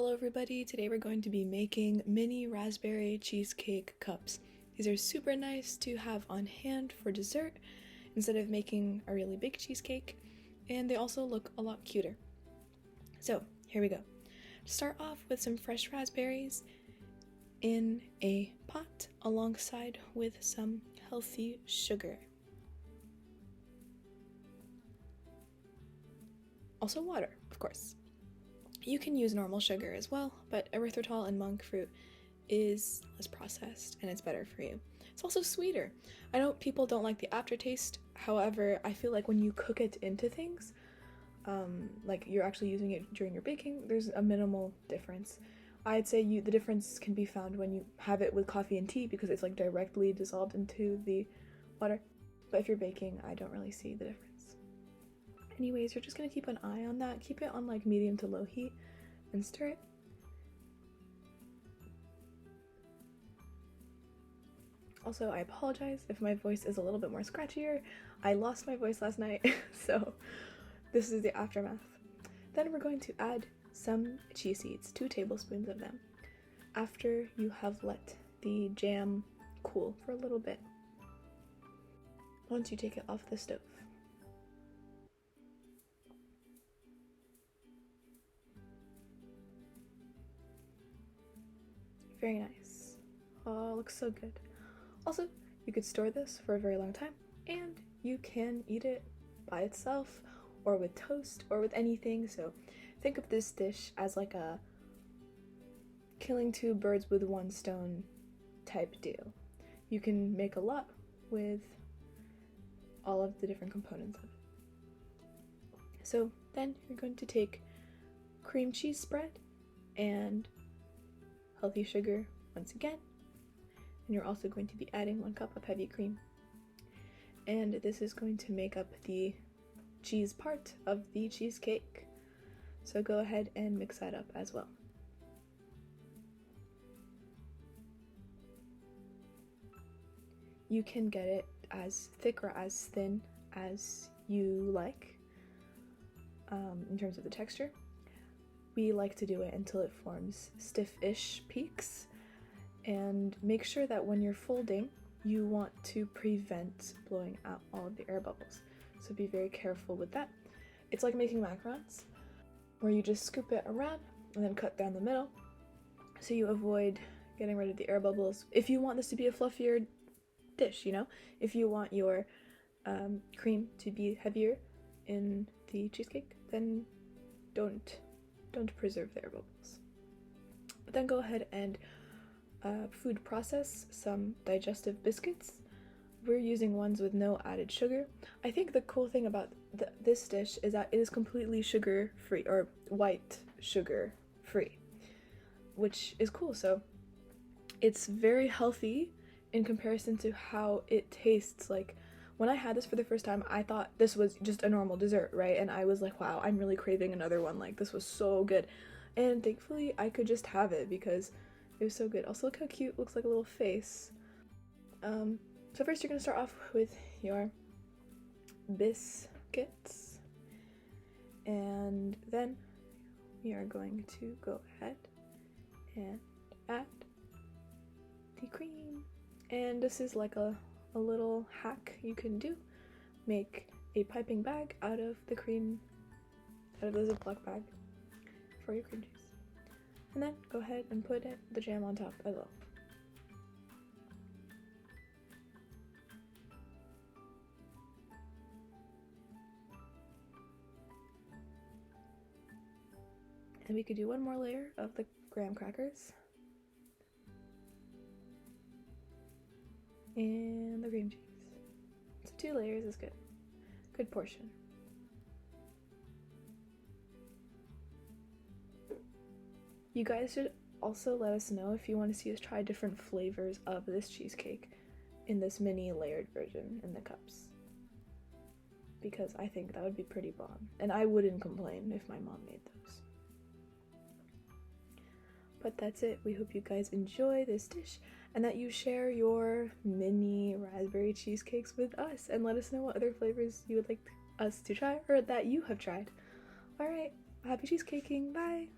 Hello everybody, today we're going to be making mini raspberry cheesecake cups. These are super nice to have on hand for dessert instead of making a really big cheesecake, and they also look a lot cuter. So here we go. Start off with some fresh raspberries in a pot alongside with some healthy sugar. Also water, of course. You can use normal sugar as well, but erythritol and monk fruit is less processed and it's better for you. It's also sweeter. I know people don't like the aftertaste, however, I feel like when you cook it into things, like you're actually using it during your baking, there's a minimal difference. I'd say the difference can be found when you have it with coffee and tea because it's like directly dissolved into the water. But if you're baking, I don't really see the difference. Anyways, you're just gonna keep an eye on that. Keep it on like medium to low heat and stir it. Also, I apologize if my voice is a little bit more scratchier. I lost my voice last night, so this is the aftermath. Then we're going to add some chia seeds, 2 tablespoons of them, after you have let the jam cool for a little bit. Once you take it off the stove. Very nice. Oh, looks so good. Also, you could store this for a very long time, and you can eat it by itself, or with toast, or with anything. So think of this dish as like a killing 2 birds with 1 stone type deal. You can make a lot with all of the different components of it. So then you're going to take cream cheese spread and healthy sugar once again, and you're also going to be adding 1 cup of heavy cream, and this is going to make up the cheese part of the cheesecake, so go ahead and mix that up as well. You can get it as thick or as thin as you like in terms of the texture. We like to do it until it forms stiff-ish peaks, and make sure that when you're folding, you want to prevent blowing out all of the air bubbles. So be very careful with that. It's like making macarons, where you just scoop it around and then cut down the middle, so you avoid getting rid of the air bubbles. If you want this to be a fluffier dish, you know, if you want your cream to be heavier in the cheesecake, then don't preserve the air bubbles. But then go ahead and food process some digestive biscuits. We're using ones with no added sugar. I think the cool thing about this dish is that it is completely sugar free, or white sugar free, which is cool. So it's very healthy in comparison to how it tastes. Like when I had this for the first time, I thought this was just a normal dessert, right? And I was like, wow, I'm really craving another one. Like, this was so good. And thankfully, I could just have it because it was so good. Also, look how cute. Looks like a little face. So first, you're going to start off with your biscuits. And then we are going to go ahead and add the cream. And this is like a little hack you can do. Make a piping bag out of the cream, out of the Ziploc bag for your cream cheese. And then go ahead and put the jam on top as well. And we could do 1 more layer of the graham crackers. And the cream cheese. So 2 layers is good. Good portion. You guys should also let us know if you want to see us try different flavors of this cheesecake in this mini layered version in the cups, because I think that would be pretty bomb, and I wouldn't complain if my mom made those. But that's it. We hope you guys enjoy this dish and that you share your mini raspberry cheesecakes with us, and let us know what other flavors you would like us to try or that you have tried. Alright, happy cheesecaking, bye!